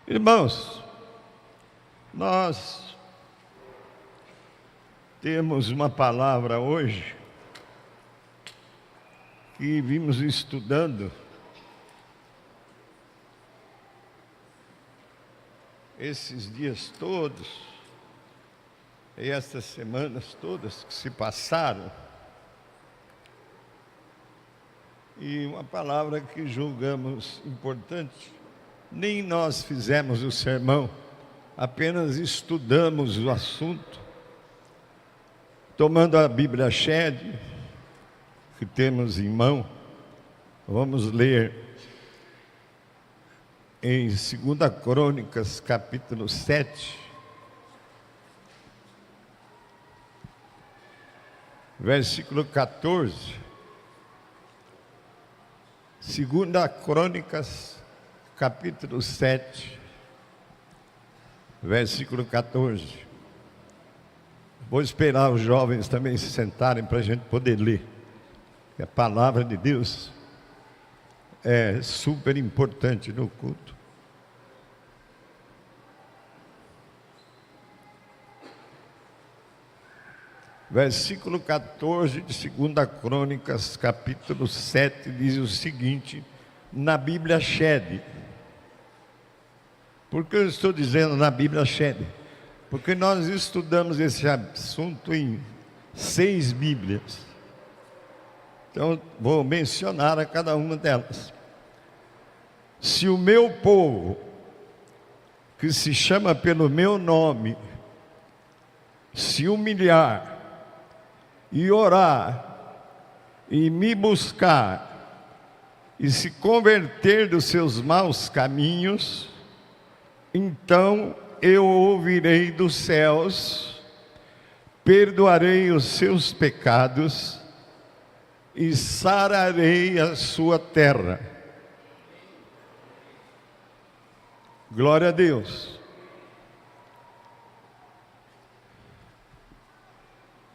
Irmãos, nós temos uma palavra hoje que vimos estudando esses dias todos e essas semanas todas que se passaram, e uma palavra que julgamos importante. Nem nós fizemos o sermão, apenas estudamos o assunto, tomando a Bíblia Shed, que temos em mão. Vamos ler em 2 Crônicas, capítulo 7, versículo 14. 2 Crônicas, capítulo 7, versículo 14. Vou esperar os jovens também se sentarem para a gente poder ler. A palavra de Deus é super importante no culto. Versículo 14 de 2 Crônicas, capítulo 7, diz o seguinte, na Bíblia Shed. Por que eu estou dizendo na Bíblia Shed? Porque nós estudamos esse assunto em 6 Bíblias. Então, vou mencionar a cada uma delas. Se o meu povo, que se chama pelo meu nome, se humilhar e orar e me buscar e se converter dos seus maus caminhos, então eu ouvirei dos céus, perdoarei os seus pecados e sararei a sua terra. Glória a Deus.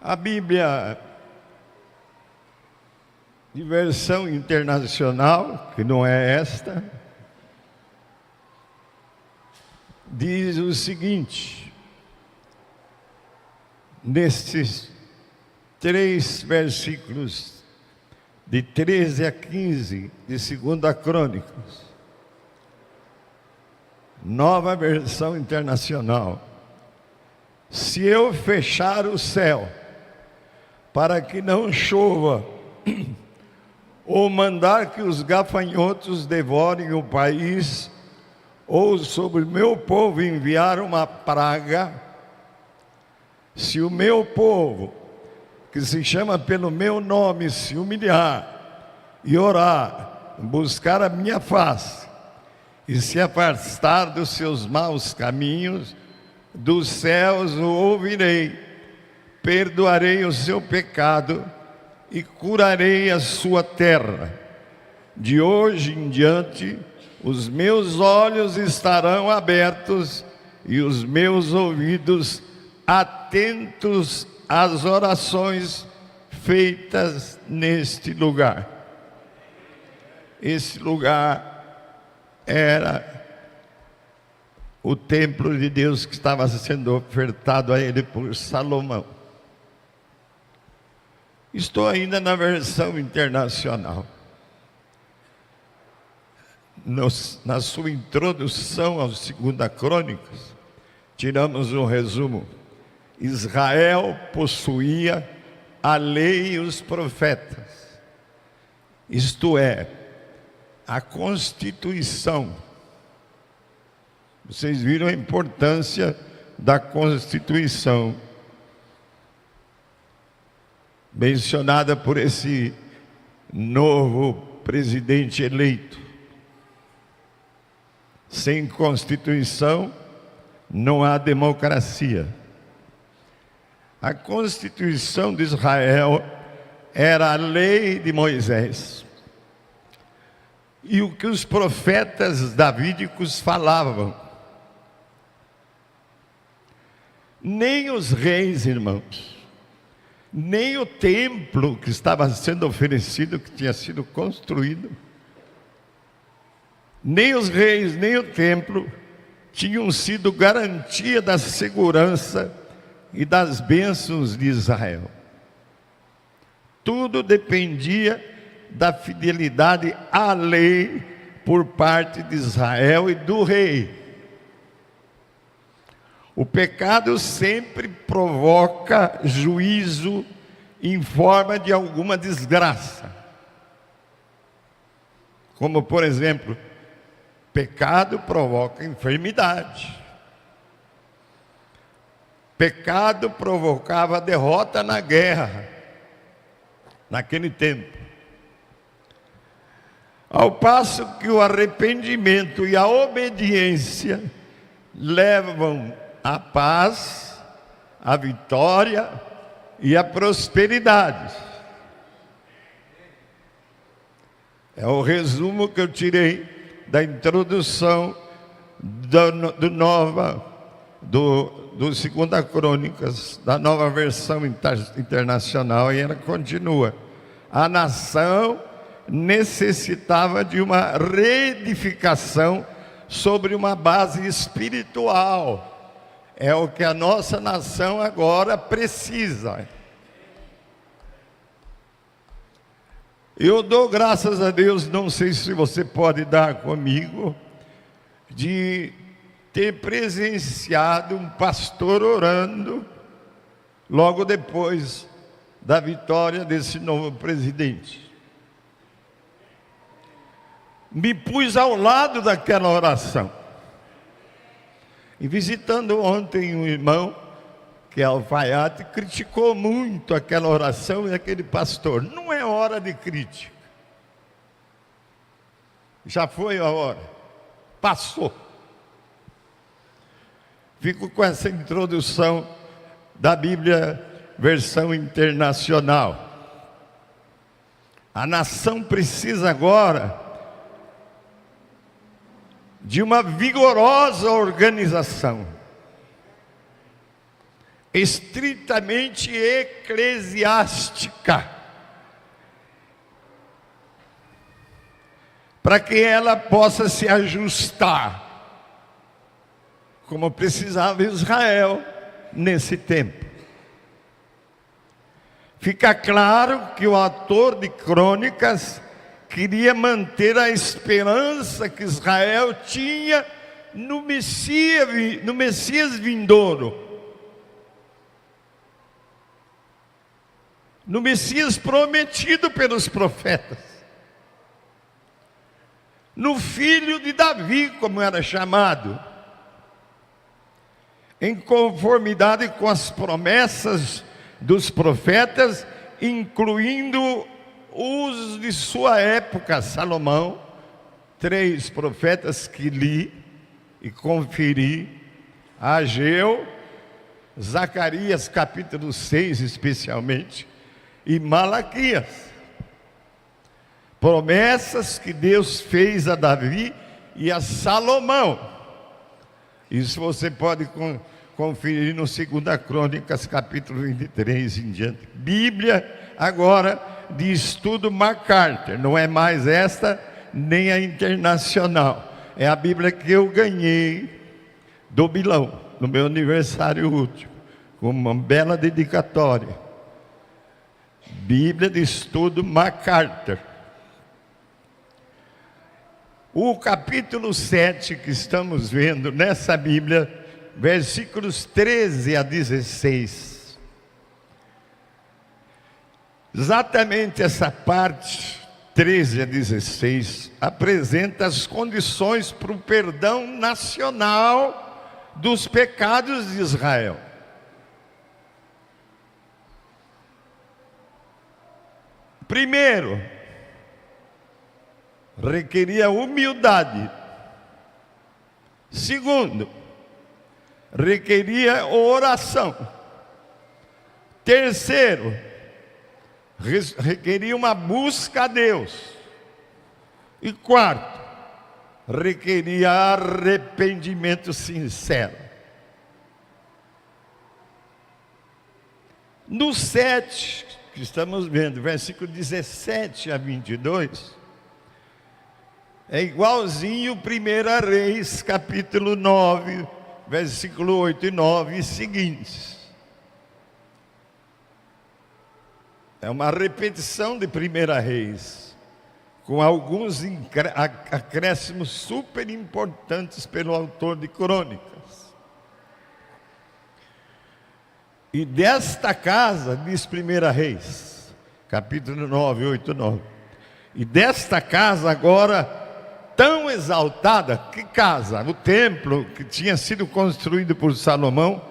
A Bíblia de versão internacional, que não é esta, diz o seguinte, nestes 3 versículos, de 13 a 15, de 2 Crônicas, nova versão internacional. Se eu fechar o céu para que não chova, ou mandar que os gafanhotos devorem o país, ou sobre o meu povo enviar uma praga, se o meu povo, que se chama pelo meu nome, se humilhar e orar, buscar a minha face e se afastar dos seus maus caminhos, dos céus o ouvirei, perdoarei o seu pecado e curarei a sua terra. De hoje em diante, os meus olhos estarão abertos e os meus ouvidos atentos às orações feitas neste lugar. Esse lugar era o templo de Deus que estava sendo ofertado a ele por Salomão. Estou ainda na versão internacional. Na sua introdução aos 2 Crônicas, tiramos um resumo. Israel possuía a lei e os profetas, isto é, a Constituição. Vocês viram a importância da Constituição, mencionada por esse novo presidente eleito. Sem Constituição não há democracia. A Constituição de Israel era a lei de Moisés. E o que os profetas davídicos falavam. Nem os reis, irmãos, nem o templo que estava sendo oferecido, que tinha sido construído, nem os reis, nem o templo tinham sido garantia da segurança e das bênçãos de Israel. Tudo dependia da fidelidade à lei por parte de Israel e do rei. O pecado sempre provoca juízo em forma de alguma desgraça. Como, por exemplo, pecado provoca enfermidade. Pecado provocava derrota na guerra, naquele tempo. Ao passo que o arrependimento e a obediência levam à paz, à vitória e à prosperidade. É o resumo que eu tirei da introdução do Segunda Crônicas, da Nova Versão Internacional, e ela continua. A nação necessitava de uma reedificação sobre uma base espiritual. É o que a nossa nação agora precisa. Eu dou graças a Deus, não sei se você pode dar comigo, de ter presenciado um pastor orando logo depois da vitória desse novo presidente. Me pus ao lado daquela oração. E visitando ontem um irmão, que é alfaiate, criticou muito aquela oração e aquele pastor. Não é hora de crítica. Já foi a hora. Passou. Fico com essa introdução da Bíblia, versão internacional. A nação precisa agora de uma vigorosa organização, estritamente eclesiástica, para que ela possa se ajustar, como precisava Israel nesse tempo. Fica claro que o autor de Crônicas queria manter a esperança que Israel tinha no Messias vindouro, no Messias prometido pelos profetas, no filho de Davi, como era chamado, em conformidade com as promessas dos profetas, incluindo os de sua época. Salomão, 3 profetas que li e conferi: Ageu, Zacarias capítulo 6 especialmente, e Malaquias. Promessas que Deus fez a Davi e a Salomão. Isso você pode conferir no 2 Crônicas capítulo 23 em diante. Bíblia agora de estudo MacArthur, não é mais esta nem a internacional, é a Bíblia que eu ganhei do Bilão, no meu aniversário último, com uma bela dedicatória. Bíblia de estudo MacArthur. O capítulo 7 que estamos vendo nessa Bíblia, versículos 13 a 16, exatamente essa parte, 13 a 16, apresenta as condições para o perdão nacional dos pecados de Israel. Primeiro, requeria humildade. Segundo, requeria oração. Terceiro, requeria uma busca a Deus. E quarto, requeria arrependimento sincero. No 7, que estamos vendo, versículo 17 a 22, É igualzinho 1 Reis, capítulo 9, versículo 8 e 9 e seguintes. É uma repetição de 1 Reis, com alguns acréscimos super importantes pelo autor de Crônicas. E desta casa, diz 1 Reis, capítulo 9, 8 e 9. E desta casa agora tão exaltada, que casa? O templo que tinha sido construído por Salomão,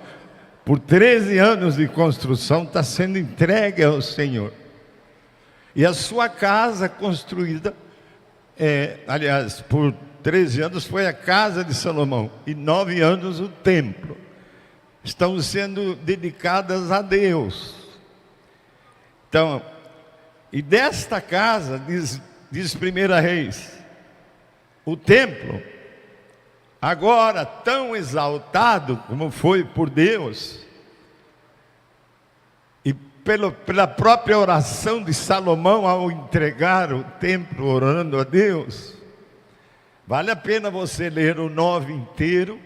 por 13 anos de construção, está sendo entregue ao Senhor. E a sua casa construída, aliás, por 13 anos foi a casa de Salomão, e 9 anos o templo. Estão sendo dedicadas a Deus. Então, e desta casa, diz 1 Reis, o templo, agora tão exaltado como foi por Deus, e pela própria oração de Salomão ao entregar o templo, orando a Deus, vale a pena você ler o 9 inteiro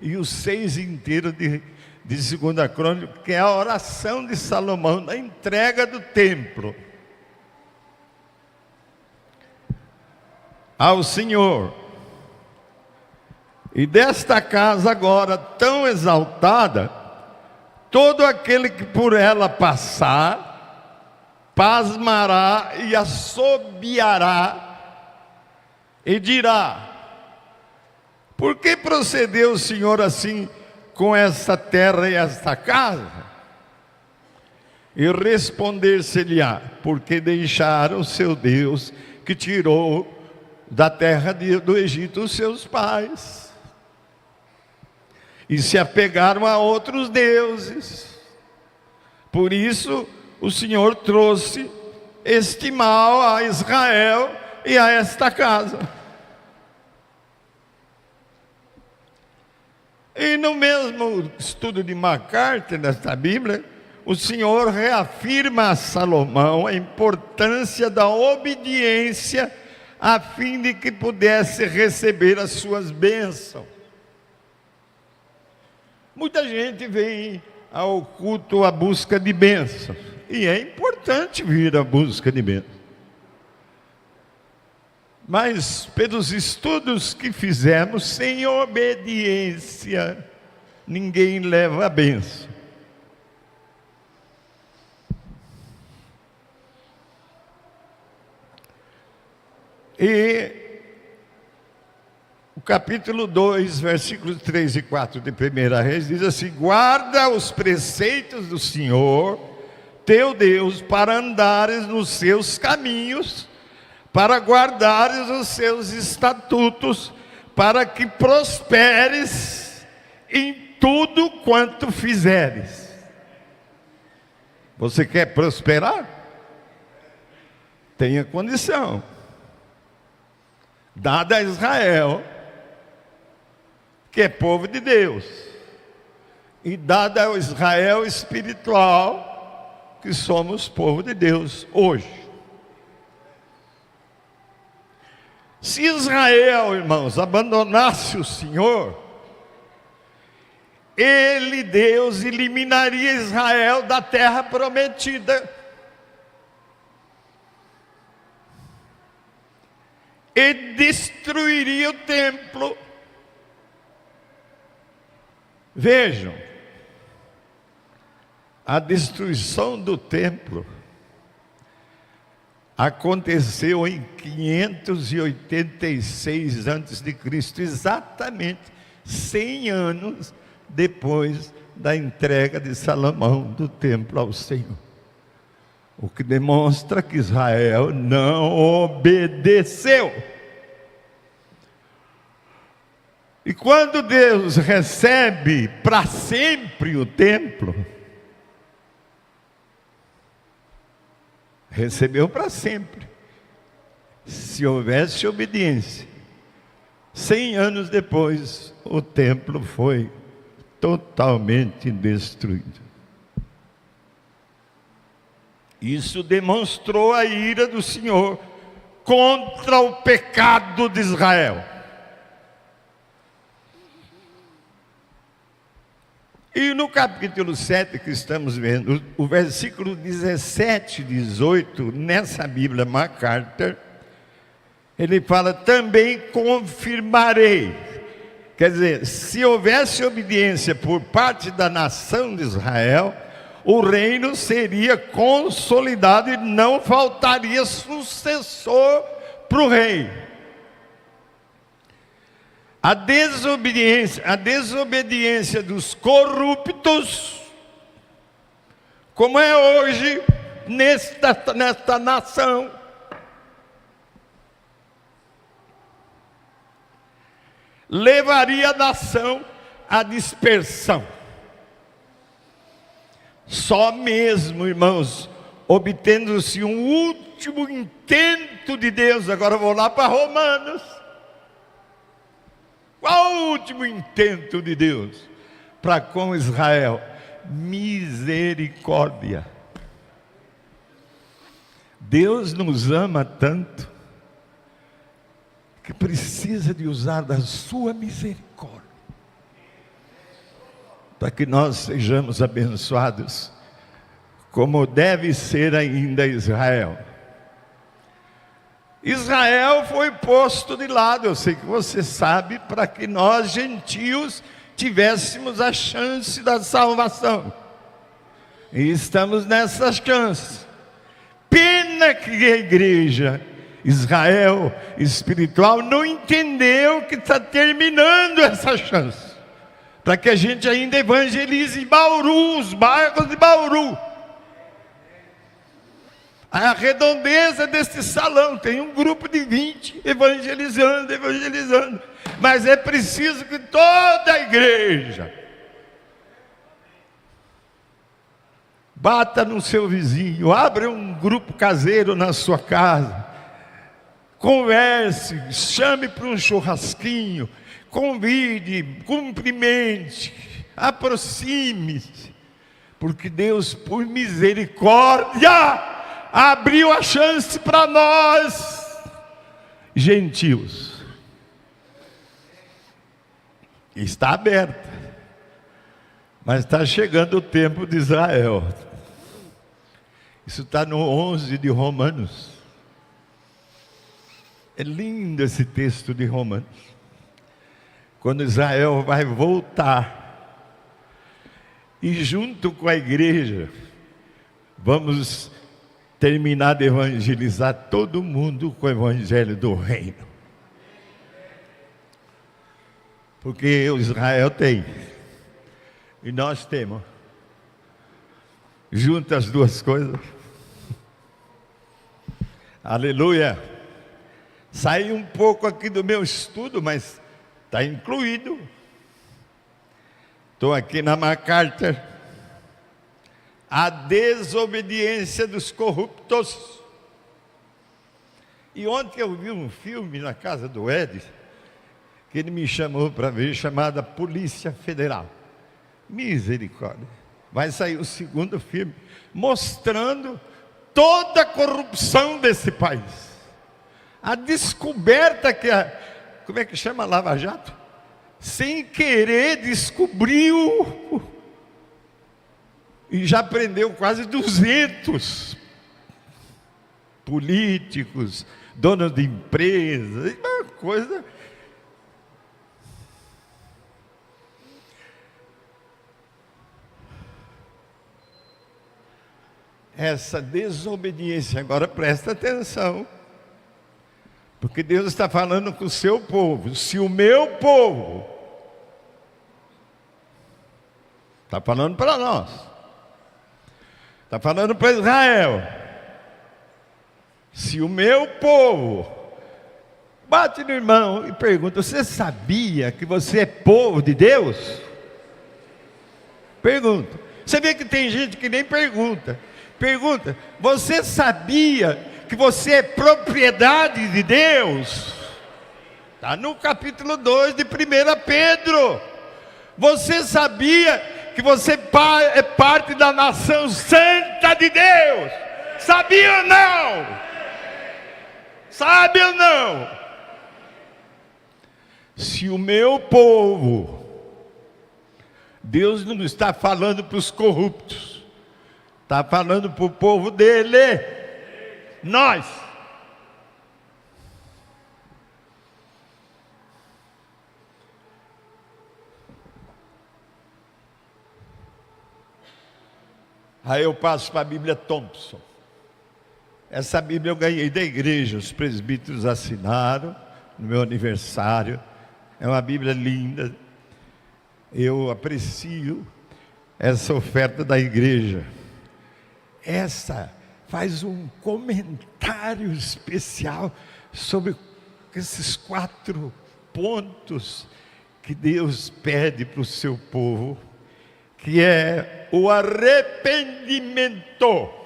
e o 6 inteiro de 2 Crônicas, que é a oração de Salomão da entrega do templo ao Senhor. E desta casa agora tão exaltada, todo aquele que por ela passar, pasmará e assobiará e dirá: por que procedeu o Senhor assim com esta terra e esta casa? E responder-se-lhe-á: porque deixaram o seu Deus, que tirou da terra do Egito os seus pais, e se apegaram a outros deuses. Por isso o Senhor trouxe este mal a Israel e a esta casa. E no mesmo estudo de MacArthur, nesta Bíblia, o Senhor reafirma a Salomão a importância da obediência, a fim de que pudesse receber as suas bênçãos. Muita gente vem ao culto à busca de bênçãos, e é importante vir à busca de bênçãos. Mas pelos estudos que fizemos, sem obediência, ninguém leva a bênção. E o capítulo 2, versículos 3 e 4 de 1 Reis diz assim: guarda os preceitos do Senhor, teu Deus, para andares nos seus caminhos, para guardares os seus estatutos, para que prosperes em tudo quanto fizeres. Você quer prosperar? Tenha condição. Dada a Israel, que é povo de Deus, e dada ao Israel espiritual, que somos povo de Deus hoje. Se Israel, irmãos, abandonasse o Senhor, Ele, Deus, eliminaria Israel da terra prometida. E destruiria o templo. Vejam, a destruição do templo aconteceu em 586 a.C., exatamente 100 anos depois da entrega de Salomão do templo ao Senhor. O que demonstra que Israel não obedeceu. E quando Deus recebe para sempre o templo, recebeu para sempre, se houvesse obediência. 100 anos depois, o templo foi totalmente destruído. Isso demonstrou a ira do Senhor contra o pecado de Israel. E no capítulo 7 que estamos vendo, o versículo 17 e 18, nessa Bíblia MacArthur, ele fala: também confirmarei. Quer dizer, se houvesse obediência por parte da nação de Israel, o reino seria consolidado e não faltaria sucessor para o rei. A desobediência dos corruptos, como é hoje nesta nação, levaria a nação à dispersão. Só mesmo, irmãos, obtendo-se um último intento de Deus. Agora eu vou lá para Romanos. Qual o último intento de Deus para com Israel? Misericórdia. Deus nos ama tanto que precisa de usar da sua misericórdia para que nós sejamos abençoados, como deve ser ainda Israel. Israel foi posto de lado, eu sei que você sabe, para que nós gentios tivéssemos a chance da salvação. E estamos nessa chance. Pena que a igreja Israel espiritual não entendeu que está terminando essa chance, para que a gente ainda evangelize Bauru, os bairros de Bauru. A redondeza deste salão tem um grupo de 20 evangelizando, mas é preciso que toda a igreja bata no seu vizinho, abre um grupo caseiro na sua casa, converse, chame para um churrasquinho, convide, cumprimente, aproxime-se, porque Deus, por misericórdia, abriu a chance para nós, gentios. Está aberta, mas está chegando o tempo de Israel. Isso está no 11 de Romanos. É lindo esse texto de Romanos. Quando Israel vai voltar, e junto com a igreja, vamos terminar de evangelizar todo mundo com o evangelho do reino. Porque o Israel tem, e nós temos, junto as duas coisas. Aleluia. Saí um pouco aqui do meu estudo, mas está incluído. Estou aqui na MacArthur. A desobediência dos corruptos. E ontem eu vi um filme na casa do Ed, que ele me chamou para ver, chamada Polícia Federal. Misericórdia. Vai sair o segundo filme, mostrando toda a corrupção desse país. A descoberta que como é que chama, Lava Jato? Sem querer descobriu, e já prendeu quase 200 políticos, donos de empresas, uma coisa. Essa desobediência, agora presta atenção, porque Deus está falando com o seu povo. Se o meu povo, está falando para nós, está falando para Israel, se o meu povo, bate no irmão e pergunta: você sabia que você é povo de Deus? Pergunta. Você vê que tem gente que nem pergunta. Pergunta: você sabia que você é propriedade de Deus? Está no capítulo 2 de 1 Pedro. Você sabia que você é parte da nação santa de Deus? Sabia ou não? Sabe ou não? Se o meu povo, Deus não está falando para os corruptos, está falando para o povo dele, nós. Aí eu passo para a Bíblia Thompson. Essa Bíblia eu ganhei da igreja, os presbíteros assinaram no meu aniversário. É uma Bíblia linda. Eu aprecio essa oferta da igreja. Essa faz um comentário especial sobre esses 4 pontos que Deus pede para o seu povo, que é o arrependimento.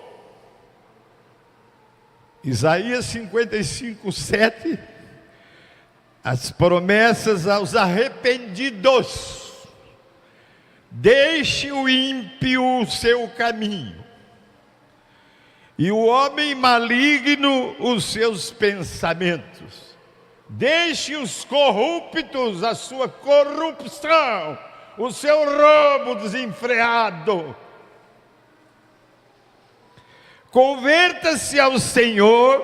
Isaías 55:7, as promessas aos arrependidos: deixe o ímpio o seu caminho, e o homem maligno os seus pensamentos. Deixe os corruptos a sua corrupção, o seu roubo desenfreado. Converta-se ao Senhor,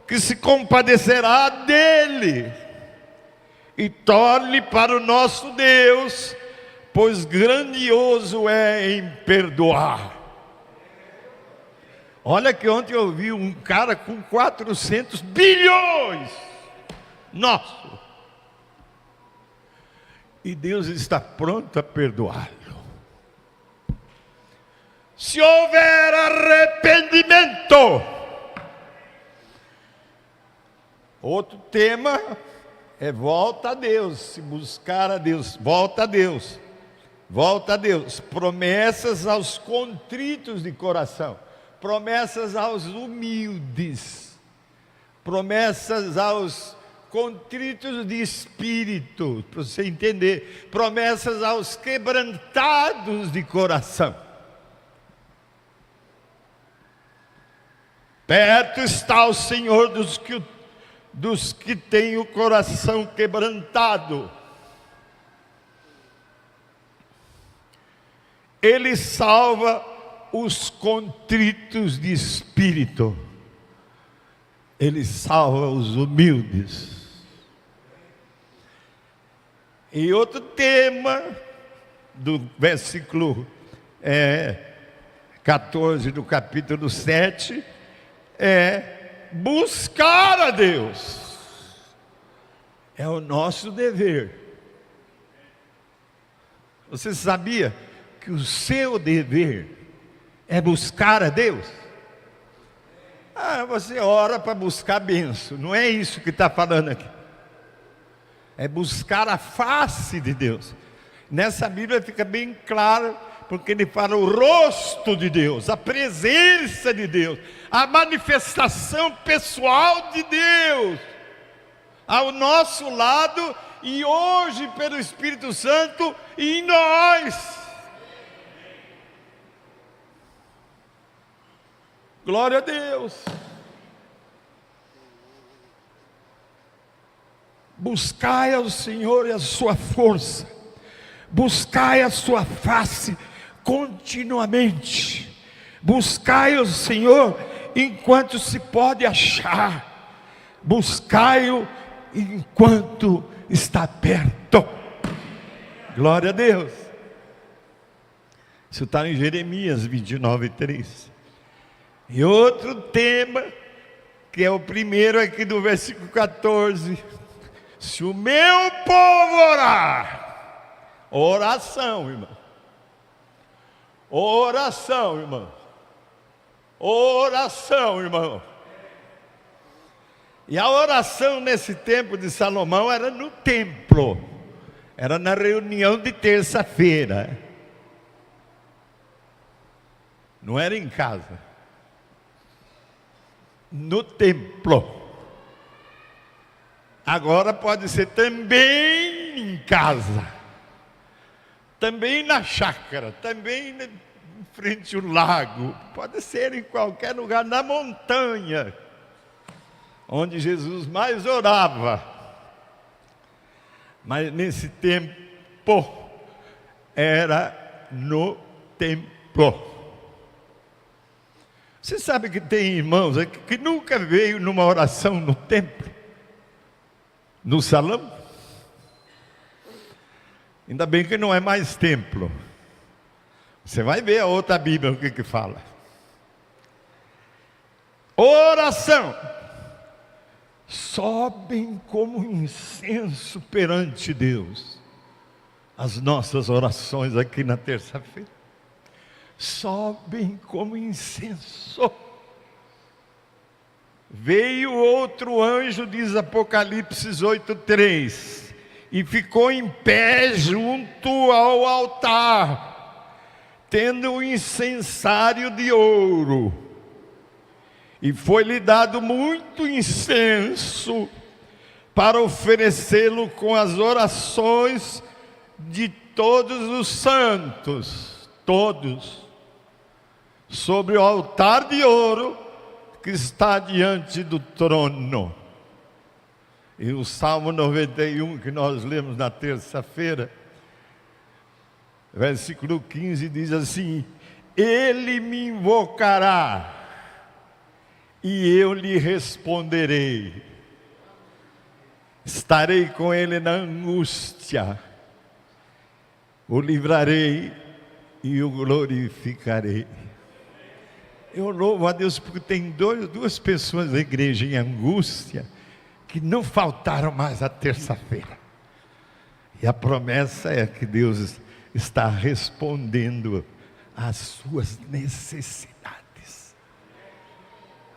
que se compadecerá dele, e torne para o nosso Deus, pois grandioso é em perdoar. Olha que ontem eu vi um cara com 400 bilhões, nosso, e Deus está pronto a perdoá-lo. Se houver arrependimento. Outro tema é volta a Deus, se buscar a Deus, volta a Deus, volta a Deus. Promessas aos contritos de coração, promessas aos humildes, promessas aos contritos de espírito, para você entender, promessas aos quebrantados de coração. Perto está o Senhor dos que têm o coração quebrantado. Ele salva os contritos de espírito. Ele salva os humildes. E outro tema do versículo 14 do capítulo 7 é buscar a Deus. É o nosso dever. Você sabia que o seu dever é buscar a Deus? Você ora para buscar bênção. Não é isso que está falando aqui. É buscar a face de Deus. Nessa Bíblia fica bem claro, porque ele fala o rosto de Deus, a presença de Deus, a manifestação pessoal de Deus ao nosso lado, e hoje pelo Espírito Santo em nós. Glória a Deus. Buscai ao Senhor e a sua força, buscai a sua face continuamente, buscai o Senhor enquanto se pode achar, buscai-o enquanto está perto. Glória a Deus. Isso está em Jeremias 29:3. E outro tema, que é o primeiro aqui do versículo 14: se o meu povo orar, oração, irmão, oração, irmão, oração, irmão. E a oração nesse tempo de Salomão era no templo, era na reunião de terça-feira, não era em casa, no templo. Agora pode ser também em casa, também na chácara, também em frente ao lago, pode ser em qualquer lugar, na montanha, onde Jesus mais orava. Mas nesse tempo era no templo. Você sabe que tem irmãos aqui que nunca veio numa oração no templo, no salão? Ainda bem que não é mais templo. Você vai ver a outra Bíblia o que fala. Oração. Sobem como incenso perante Deus as nossas orações aqui na terça-feira. Sobem como incenso. Veio outro anjo, diz Apocalipse 8:3, e ficou em pé junto ao altar, tendo um incensário de ouro. E foi-lhe dado muito incenso para oferecê-lo com as orações de todos os santos, todos, sobre o altar de ouro que está diante do trono. E o Salmo 91, que nós lemos na terça-feira, versículo 15, diz assim: Ele me invocará e eu lhe responderei. Estarei com ele na angústia, o livrarei e o glorificarei. Eu louvo a Deus porque tem duas pessoas da igreja em angústia que não faltaram mais a terça-feira. E a promessa é que Deus está respondendo às suas necessidades.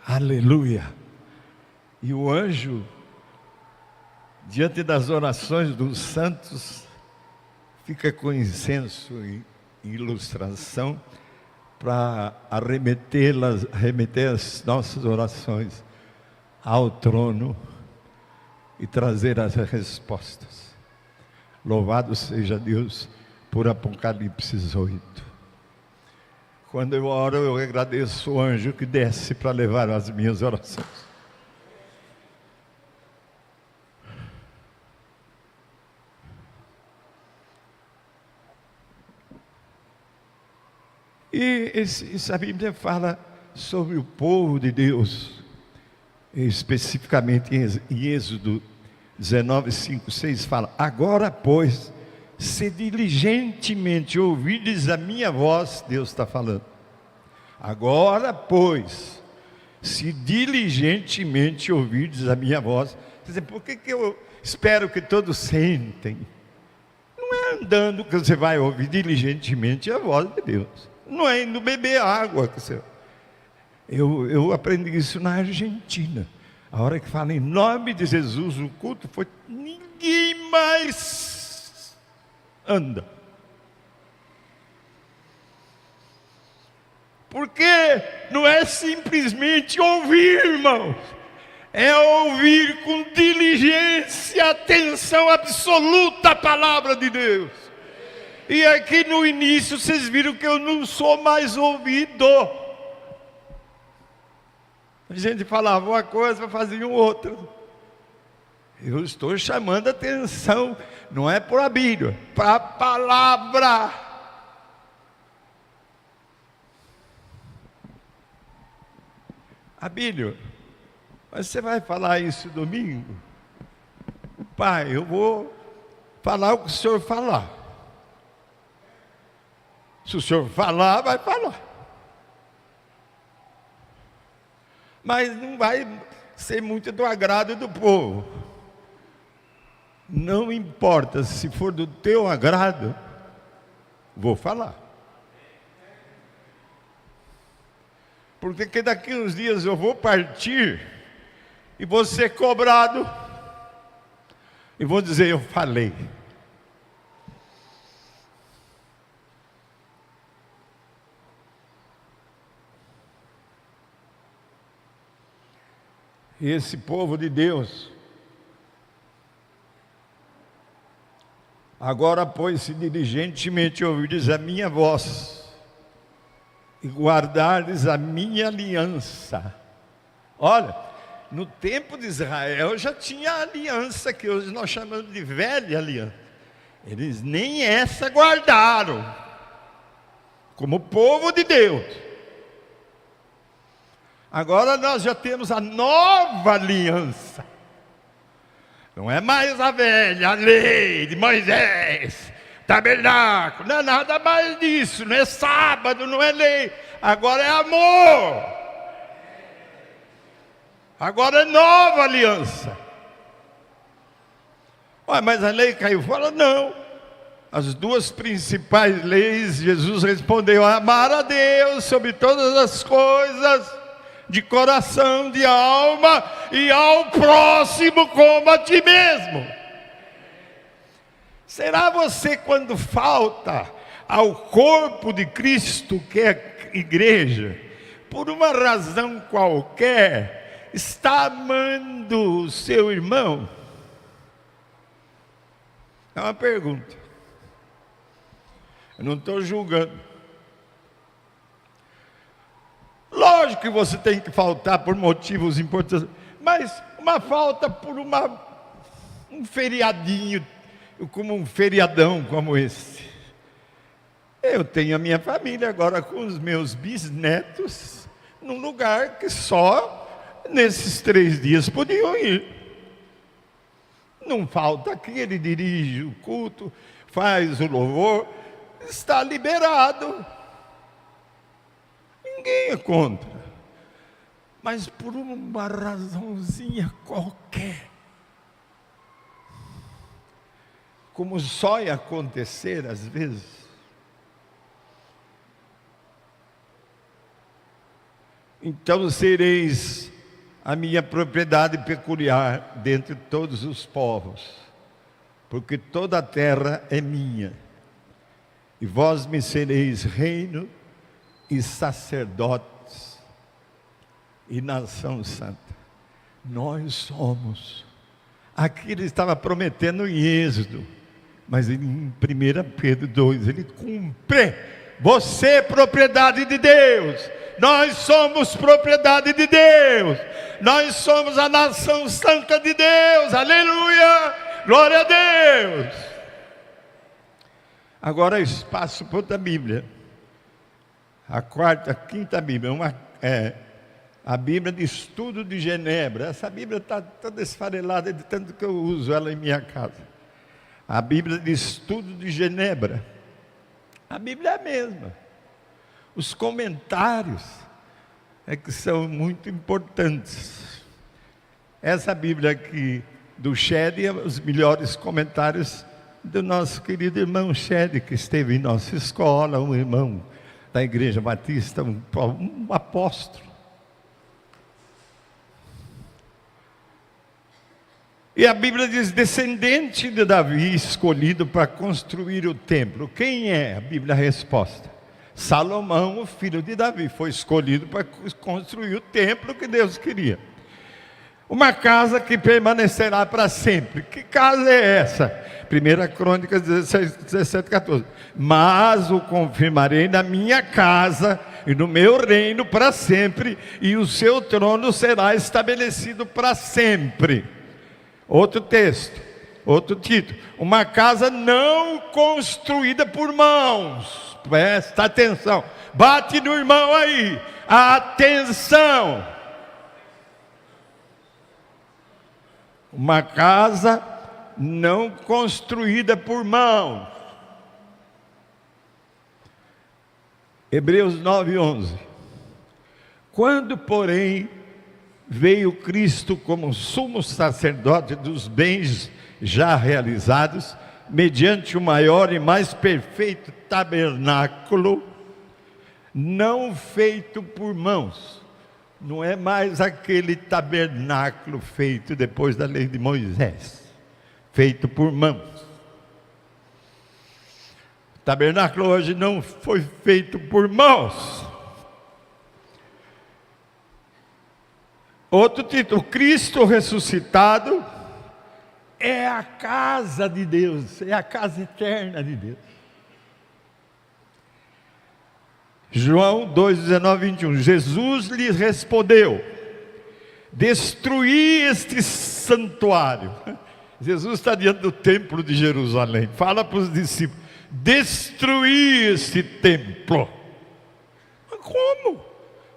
Aleluia. E o anjo, diante das orações dos santos, fica com incenso e ilustração para remeter as nossas orações ao trono e trazer as respostas. Louvado seja Deus por Apocalipse 8. Quando eu oro, eu agradeço o anjo que desce para levar as minhas orações. E essa Bíblia fala sobre o povo de Deus, especificamente em Êxodo 19, 5, 6, fala: Agora, pois, se diligentemente ouvides a minha voz, Deus está falando. Agora, pois, se diligentemente ouvides a minha voz. Quer dizer, por que eu espero que todos sentem? Não é andando que você vai ouvir diligentemente a voz de Deus. Não é indo beber água. Eu aprendi isso na Argentina. A hora que fala em nome de Jesus, o culto foi, ninguém mais anda. Porque não é simplesmente ouvir, irmãos. É ouvir com diligência, atenção absoluta a palavra de Deus. E aqui no início vocês viram que eu não sou mais ouvido. A gente falava uma coisa, fazia outra. Eu estou chamando a atenção, não é para a Bíblia, para a palavra. Abílio, mas você vai falar isso domingo? Pai, eu vou falar o que o senhor falar. Se o senhor falar, vai falar. Mas não vai ser muito do agrado do povo. Não importa, se for do teu agrado, vou falar. Porque daqui uns dias eu vou partir e vou ser cobrado e vou dizer: eu falei. E esse povo de Deus, agora, pois, se diligentemente ouvirdes a minha voz e guardardes a minha aliança. Olha, no tempo de Israel já tinha a aliança, que hoje nós chamamos de velha aliança. Eles nem essa guardaram, como povo de Deus. Agora nós já temos a nova aliança. Não é mais a velha, a lei de Moisés, tabernáculo, não é nada mais disso, não é sábado, não é lei, agora é amor, agora é nova aliança. Ué, mas a lei caiu fora? Não, as duas principais leis, Jesus respondeu: amar a Deus sobre todas as coisas, de coração, de alma, e ao próximo como a ti mesmo. Será você, quando falta ao corpo de Cristo, que é a igreja, por uma razão qualquer, está amando o seu irmão? É uma pergunta. Eu não estou julgando. Lógico que você tem que faltar por motivos importantes, mas uma falta por um feriadinho, como um feriadão como esse. Eu tenho a minha família agora com os meus bisnetos, num lugar que só nesses 3 dias podiam ir. Não falta aqui, ele dirige o culto, faz o louvor, está liberado. Ninguém é contra, mas por uma razãozinha qualquer, como só ia acontecer às vezes, então sereis a minha propriedade peculiar dentre todos os povos, porque toda a terra é minha, e vós me sereis reino e sacerdotes e nação santa. Nós somos. Aqui ele estava prometendo em Êxodo, mas em 1 Pedro 2 ele cumpre. Você é propriedade de Deus, nós somos propriedade de Deus, nós somos a nação santa de Deus, aleluia, glória a Deus. Agora espaço para outra Bíblia. A quinta Bíblia, a Bíblia de Estudo de Genebra. Essa Bíblia está toda esfarelada de tanto que eu uso ela em minha casa. A Bíblia de Estudo de Genebra. A Bíblia é a mesma. Os comentários é que são muito importantes. Essa Bíblia aqui do Shed é os melhores comentários do nosso querido irmão Shed, que esteve em nossa escola, um irmão da Igreja Batista, um apóstolo. E a Bíblia diz: descendente de Davi, escolhido para construir o templo. Quem é? A Bíblia resposta: Salomão, o filho de Davi, foi escolhido para construir o templo que Deus queria. Uma casa que permanecerá para sempre. Que casa é essa? 1 Crônicas 16, 17, 14. Mas o confirmarei na minha casa e no meu reino para sempre, e o seu trono será estabelecido para sempre. Outro texto, outro título: uma casa não construída por mãos. Presta atenção, bate no irmão aí, atenção. Uma casa não construída por mãos. Hebreus 9:11. Quando, porém, veio Cristo como sumo sacerdote dos bens já realizados, mediante o maior e mais perfeito tabernáculo, não feito por mãos. Não é mais aquele tabernáculo feito depois da lei de Moisés, feito por mãos. O tabernáculo hoje não foi feito por mãos. Outro título: Cristo ressuscitado é a casa de Deus, é a casa eterna de Deus. João 2, 19, 21. Jesus lhes respondeu: destruir este santuário. Jesus está diante do templo de Jerusalém, fala para os discípulos: destruir este templo. Mas como?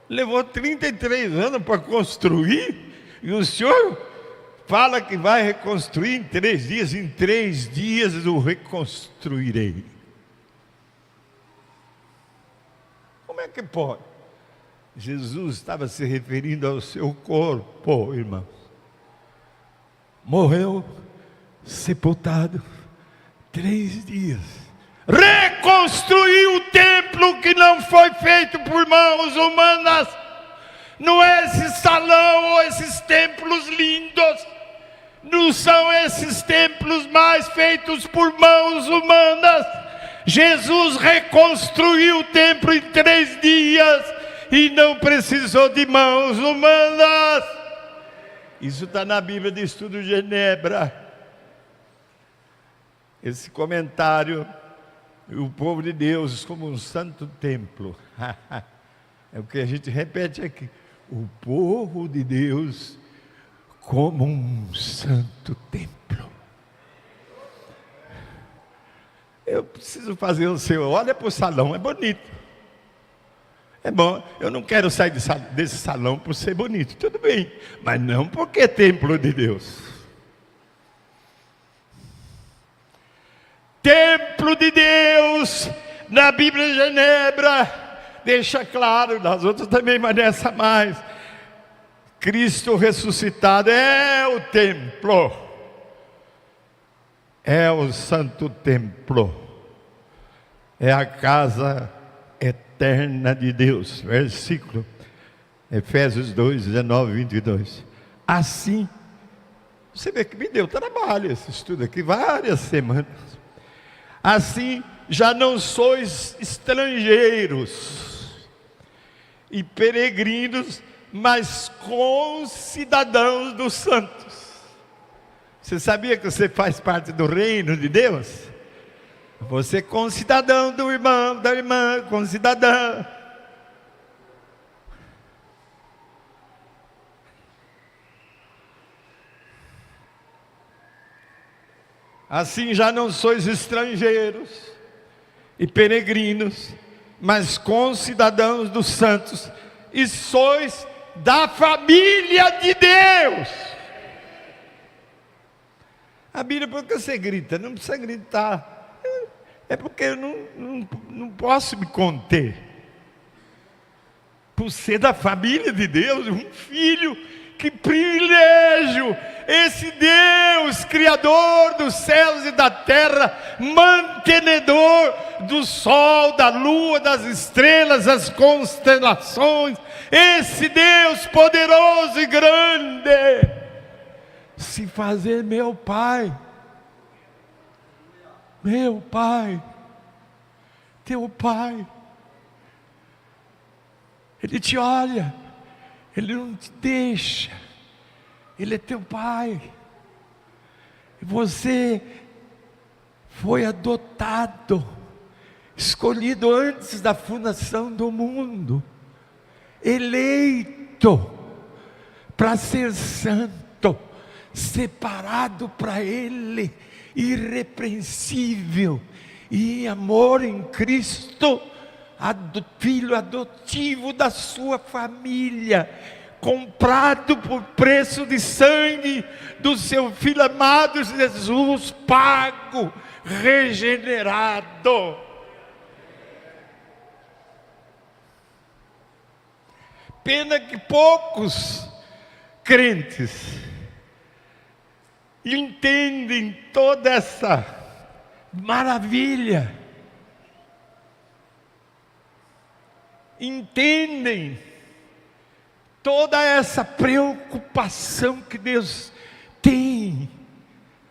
Levou 33 anos para construir, e o Senhor fala que vai reconstruir em 3 dias. Em 3 dias o reconstruirei. Como é que pode? Jesus estava se referindo ao seu corpo, irmãos. Morreu, sepultado, 3 dias. Reconstruiu o templo que não foi feito por mãos humanas. Não é esse salão ou esses templos lindos. Não são esses templos mais feitos por mãos humanas. Jesus reconstruiu o templo em 3 dias e não precisou de mãos humanas. Isso está na Bíblia de Estudo Genebra. Esse comentário, o povo de Deus como um santo templo. É o que a gente repete aqui. O povo de Deus como um santo templo. Eu preciso fazer o seu. Olha para o salão, é bonito. É bom, eu não quero sair desse salão por ser bonito, tudo bem, mas não porque é templo de Deus. Templo de Deus, na Bíblia de Genebra, deixa claro, nas outras também, mas nessa mais. Cristo ressuscitado é o templo, é o santo templo, é a casa eterna de Deus. Versículo Efésios 2, 19, 22. Assim, você vê que me deu trabalho esse estudo aqui, várias semanas. Assim, já não sois estrangeiros e peregrinos, mas concidadãos dos santos. Você sabia que você faz parte do reino de Deus? Você é concidadão do irmão, da irmã, concidadã. Assim já não sois estrangeiros e peregrinos, mas concidadãos dos santos, e sois da família de Deus. A Bíblia, por que você grita? Não precisa gritar. É porque eu não posso me conter. Por ser da família de Deus, um filho, que privilégio! Esse Deus, Criador dos céus e da terra, mantenedor do sol, da lua, das estrelas, das constelações, esse Deus poderoso e grande, se fazer meu Pai, teu Pai. Ele te olha, Ele não te deixa, Ele é teu Pai. E você foi adotado, escolhido antes da fundação do mundo, eleito para ser santo, separado para Ele, irrepreensível, e em amor em Cristo, filho adotivo da sua família, comprado por preço de sangue do seu Filho amado Jesus, pago, regenerado. Pena que poucos crentes entendem toda essa maravilha, entendem toda essa preocupação que Deus tem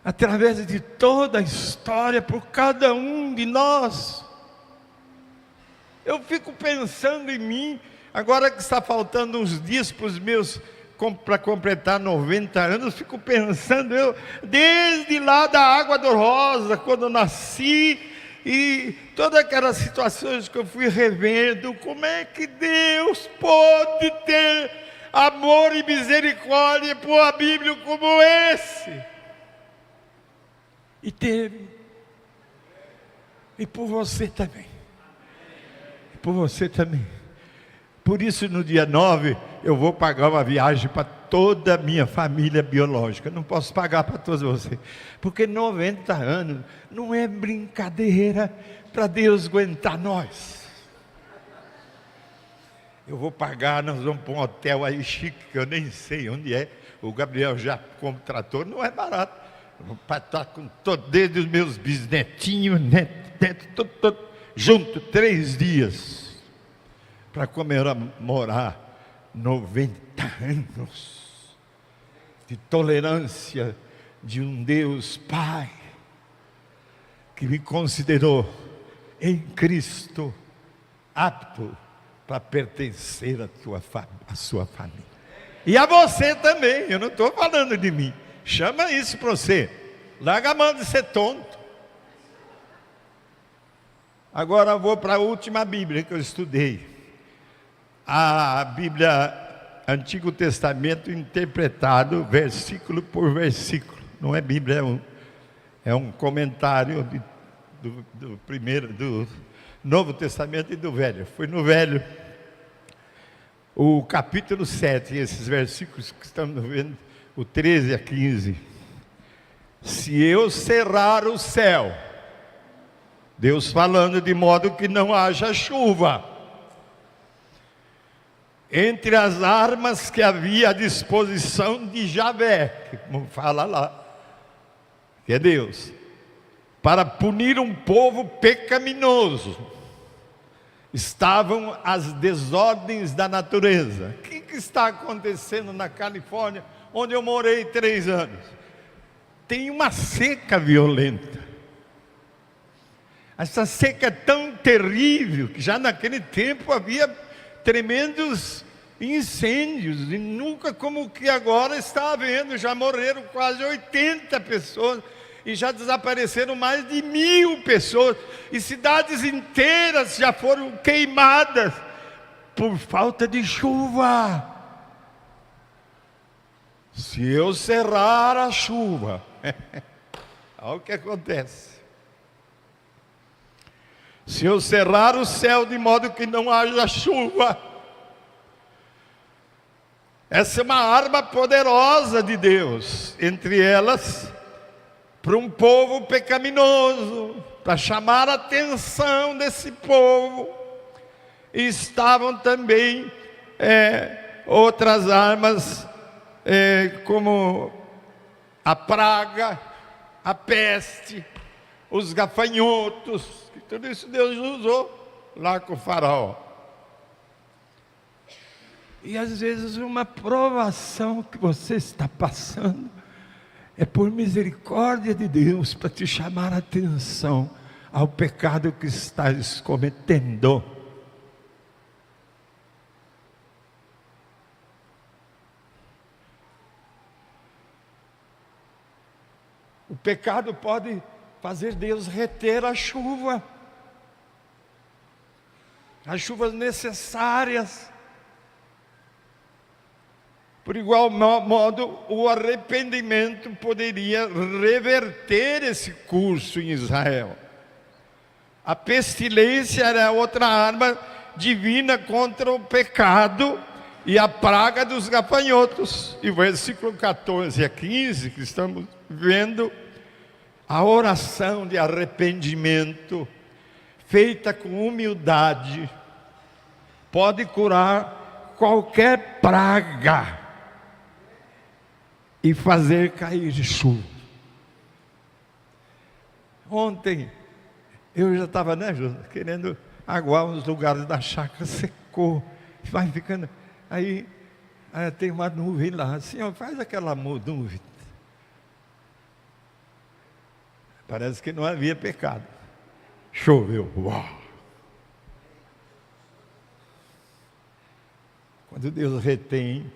através de toda a história por cada um de nós. Eu fico pensando em mim, agora que está faltando uns dias para completar 90 anos, fico pensando, eu desde lá da Água do Rosa, quando eu nasci, e todas aquelas situações que eu fui revendo, como é que Deus pode ter amor e misericórdia por a Bíblia como esse. E teve. E por você também. E por você também. Por isso, no dia 9, eu vou pagar uma viagem para toda a minha família biológica. Não posso pagar para todos vocês. Porque 90 anos não é brincadeira para Deus aguentar nós. Eu vou pagar, nós vamos para um hotel aí chique, que eu nem sei onde é. O Gabriel já contratou, não é barato. Eu vou estar com todos, desde os meus bisnetinhos, neto, todo, junto, 3 dias. Para comemorar 90 anos de tolerância de um Deus Pai, que me considerou em Cristo apto para pertencer à sua família. E a você também, eu não estou falando de mim. Chama isso para você. Larga a mão de ser tonto. Agora eu vou para a última Bíblia que eu estudei. A Bíblia Antigo Testamento interpretado versículo por versículo. Não é Bíblia, é um comentário do Novo Testamento e do Velho. Foi no Velho, o capítulo 7, esses versículos que estamos vendo, o 13 a 15. Se eu cerrar o céu, Deus falando, de modo que não haja chuva, entre as armas que havia à disposição de Javé, como fala lá, que é Deus, para punir um povo pecaminoso, estavam as desordens da natureza. O que está acontecendo na Califórnia, onde eu morei 3 anos? Tem uma seca violenta. Essa seca é tão terrível, que já naquele tempo havia tremendos incêndios, e nunca como que agora está havendo. Já morreram quase 80 pessoas, e já desapareceram mais de 1000 pessoas, e cidades inteiras já foram queimadas, por falta de chuva. Se eu cerrar a chuva, olha o que acontece. Se eu cerrar o céu de modo que não haja chuva, essa é uma arma poderosa de Deus, entre elas, para um povo pecaminoso, para chamar a atenção desse povo. E estavam também outras armas, como a praga, a peste, os gafanhotos, que tudo isso Deus usou lá com o faraó. E às vezes uma provação que você está passando é por misericórdia de Deus, para te chamar a atenção ao pecado que estás cometendo. O pecado pode fazer Deus reter a chuva, as chuvas necessárias. Por igual modo, o arrependimento poderia reverter esse curso em Israel. A pestilência era outra arma divina contra o pecado, e a praga dos gafanhotos. E o versículo 14 a 15, que estamos vendo, a oração de arrependimento, feita com humildade, pode curar qualquer praga e fazer cair chuva. Ontem eu já estava, querendo aguar os lugares da chácara, secou, vai ficando. Aí tem uma nuvem lá, assim, faz aquela nuvem. Parece que não havia pecado. Choveu. Uau! Quando Deus retém,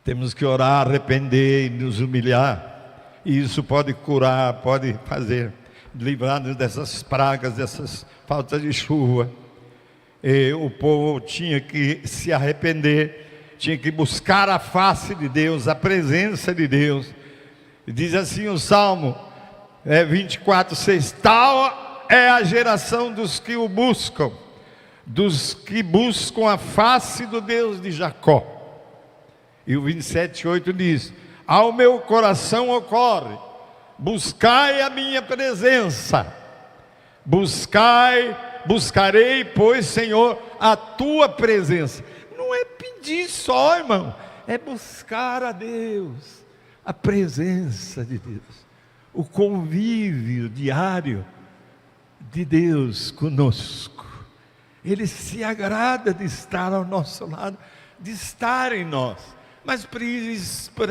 temos que orar, arrepender e nos humilhar. E isso pode curar, pode fazer, livrar-nos dessas pragas, dessas faltas de chuva. E o povo tinha que se arrepender, tinha que buscar a face de Deus, a presença de Deus. E diz assim o Salmo 24:6: tal é a geração dos que o buscam, dos que buscam a face do Deus de Jacó. E o 27:8 diz: ao meu coração ocorre, buscai a minha presença, buscarei, pois, Senhor, a tua presença. Não é pedir só, irmão, é buscar a Deus, a presença de Deus, o convívio diário de Deus conosco. Ele se agrada de estar ao nosso lado, de estar em nós, mas para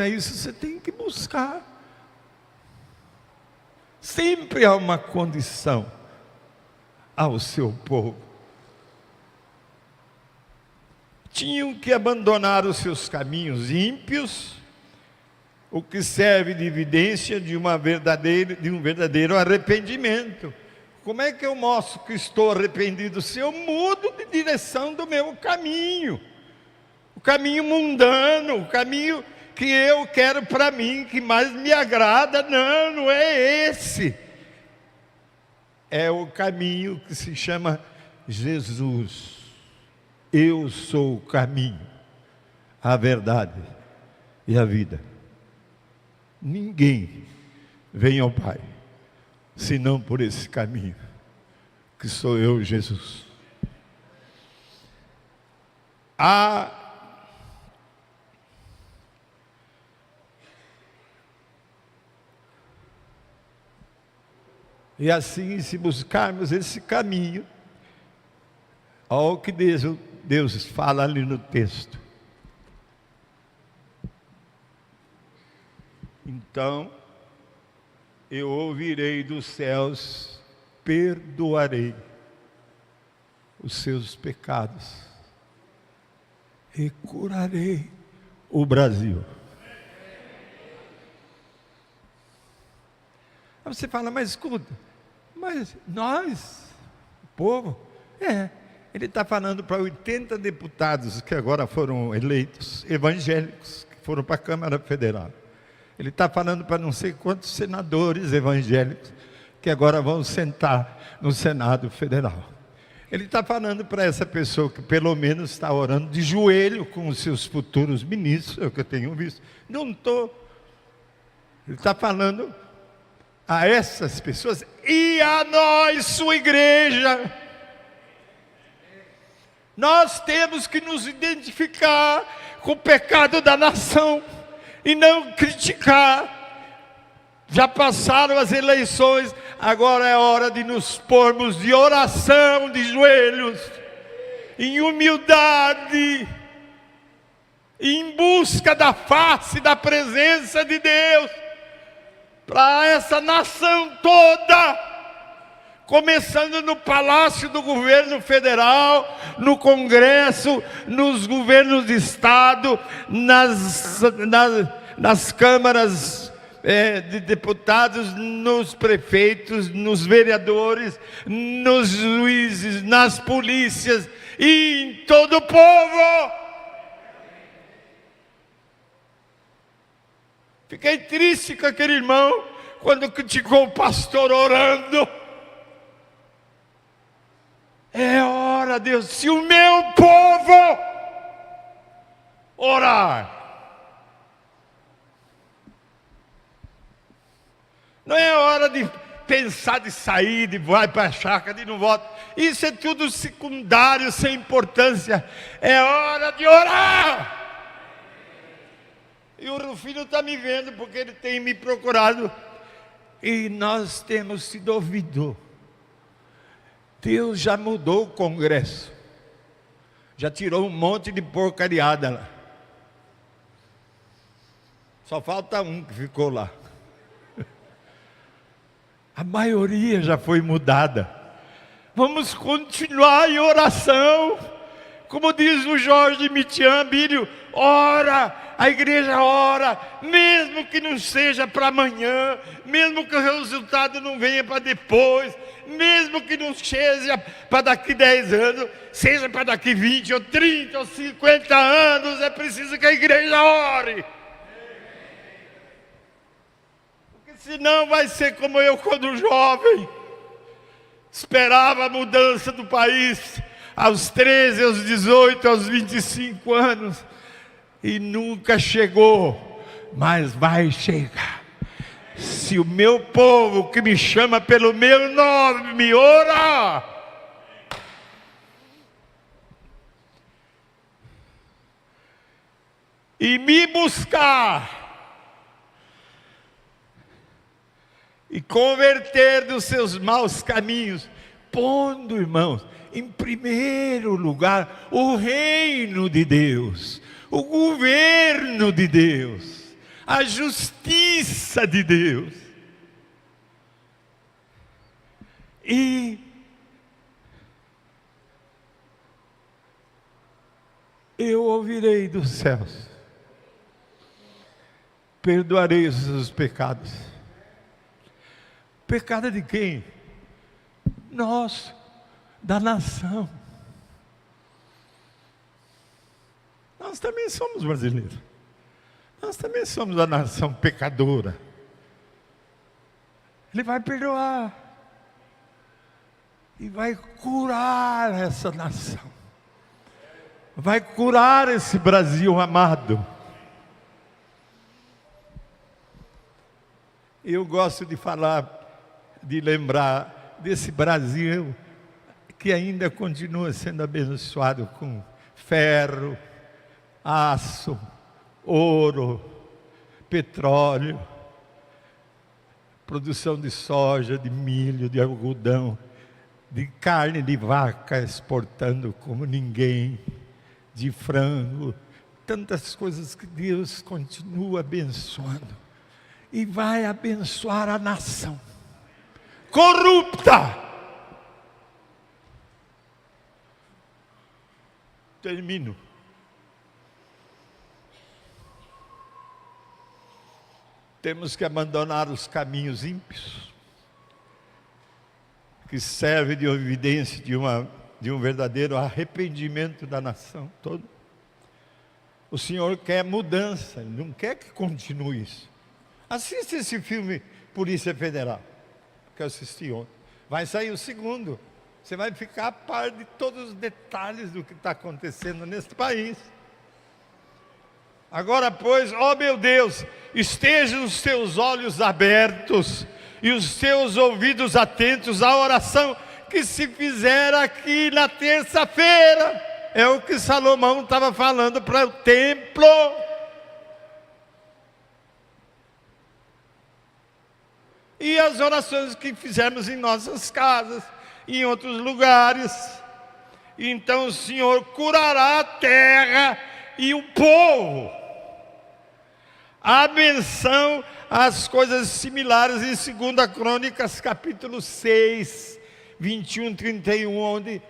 isso você tem que buscar. Sempre há uma condição ao seu povo. Tinham que abandonar os seus caminhos ímpios, o que serve de evidência de um verdadeiro arrependimento. Como é que eu mostro que estou arrependido? Se eu mudo de direção do meu caminho, o caminho mundano, o caminho que eu quero para mim, que mais me agrada. Não é esse. É o caminho que se chama Jesus. Eu sou o caminho, a verdade e a vida. Ninguém vem ao Pai senão por esse caminho, que sou eu, Jesus. E assim, se buscarmos esse caminho, olha o que Deus fala ali no texto. Então, eu ouvirei dos céus, perdoarei os seus pecados e curarei o Brasil. Aí você fala, mas escuta, mas nós, o povo, ele está falando para 80 deputados que agora foram eleitos, evangélicos, que foram para a Câmara Federal. Ele está falando para não sei quantos senadores evangélicos que agora vão sentar no Senado Federal. Ele está falando para essa pessoa que pelo menos está orando de joelho com os seus futuros ministros, é o que eu tenho visto. Não estou. Ele está falando a essas pessoas e a nós, sua igreja. Nós temos que nos identificar com o pecado da nação e não criticar. Já passaram as eleições, agora é hora de nos pormos de oração, de joelhos, em humildade, em busca da face, da presença de Deus, para essa nação toda, começando no Palácio do Governo Federal, no Congresso, nos governos de Estado, nas câmaras de deputados, nos prefeitos, nos vereadores, nos juízes, nas polícias e em todo o povo. Fiquei triste com aquele irmão quando criticou o pastor orando. É hora, Deus, se o meu povo orar, não é hora de pensar de sair, de vai para a chácara, de não volta. Isso é tudo secundário, sem importância. É hora de orar. E o Rufino está me vendo, porque ele tem me procurado. E nós temos sido ouvidos. Deus já mudou o Congresso. Já tirou um monte de porcariada lá. Só falta um que ficou lá. A maioria já foi mudada. Vamos continuar em oração. Como diz o Jorge Mitian Bílio, ora, a igreja ora, mesmo que não seja para amanhã, mesmo que o resultado não venha para depois, mesmo que não seja para daqui 10 anos, seja para daqui 20 ou 30 ou 50 anos, é preciso que a igreja ore. Porque senão vai ser como eu quando jovem, esperava a mudança do país, aos 13, aos 18, aos 25 anos, e nunca chegou, mas vai chegar. Se o meu povo que me chama pelo meu nome me ora, e me buscar, e converter dos seus maus caminhos, pondo, irmãos, em primeiro lugar o reino de Deus, o governo de Deus, a justiça de Deus. E eu ouvirei dos céus, perdoarei os seus pecados. Pecado de quem? Nosso, da nação. Nós também somos brasileiros. Nós também somos a nação pecadora. Ele vai perdoar. E vai curar essa nação. Vai curar esse Brasil amado. Eu gosto de falar, de lembrar desse Brasil que ainda continua sendo abençoado com ferro, aço, ouro, petróleo, produção de soja, de milho, de algodão, de carne de vaca exportando como ninguém, de frango, tantas coisas que Deus continua abençoando e vai abençoar a nação corrupta. Termino. Temos que abandonar os caminhos ímpios, que servem de evidência de um verdadeiro arrependimento da nação toda. O Senhor quer mudança, Ele não quer que continue isso. Assista esse filme Polícia Federal, que eu assisti ontem. Vai sair o segundo. Você vai ficar a par de todos os detalhes do que está acontecendo neste país. Agora, pois, ó meu Deus, estejam os teus olhos abertos e os teus ouvidos atentos à oração que se fizer aqui na terça-feira. É o que Salomão estava falando para o templo. E as orações que fizemos em nossas casas, em outros lugares. Então o Senhor curará a terra e o povo. A menção às coisas similares em 2 Crônicas, capítulo 6, 21, 31, onde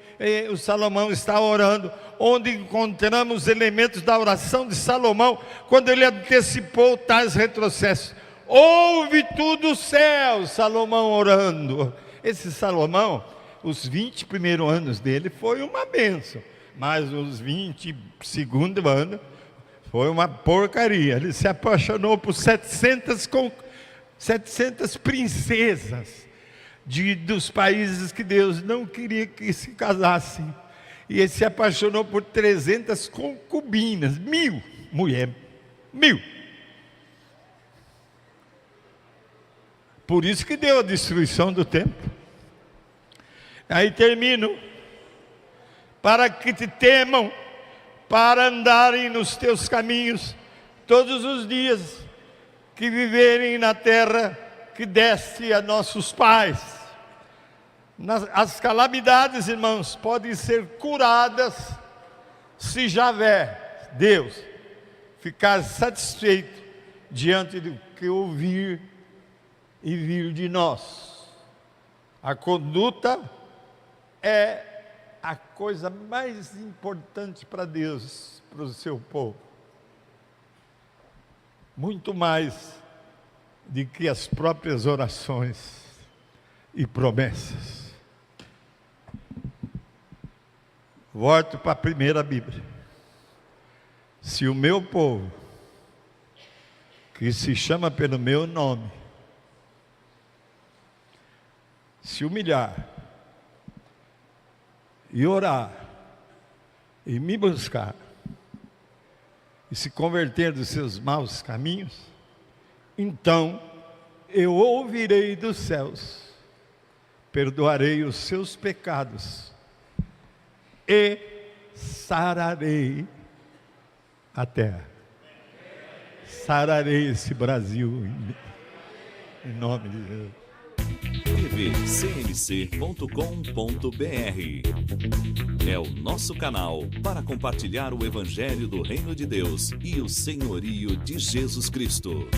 o Salomão está orando, onde encontramos elementos da oração de Salomão, quando ele antecipou tais retrocessos. Ouve tudo o céu, Salomão orando. Esse Salomão, os 20 primeiros anos dele foi uma bênção, mas os 22º ano foi uma porcaria. Ele se apaixonou por 700 princesas dos países que Deus não queria que se casassem. E ele se apaixonou por 300 concubinas, 1000 mulheres, 1000. Por isso que deu a destruição do templo. Aí termino. Para que te temam, para andarem nos teus caminhos todos os dias, que viverem na terra que deste a nossos pais. As calamidades, irmãos, podem ser curadas se Javé, Deus, ficar satisfeito diante do que ouvir e vir de nós. A conduta é a coisa mais importante para Deus, para o seu povo. Muito mais do que as próprias orações e promessas. Volto para a primeira Bíblia. Se o meu povo, que se chama pelo meu nome, se humilhar e orar e me buscar e se converter dos seus maus caminhos, então eu ouvirei dos céus, perdoarei os seus pecados e sararei a terra. Sararei esse Brasil em nome de Jesus. tvcmc.com.br é o nosso canal para compartilhar o Evangelho do Reino de Deus e o senhorio de Jesus Cristo.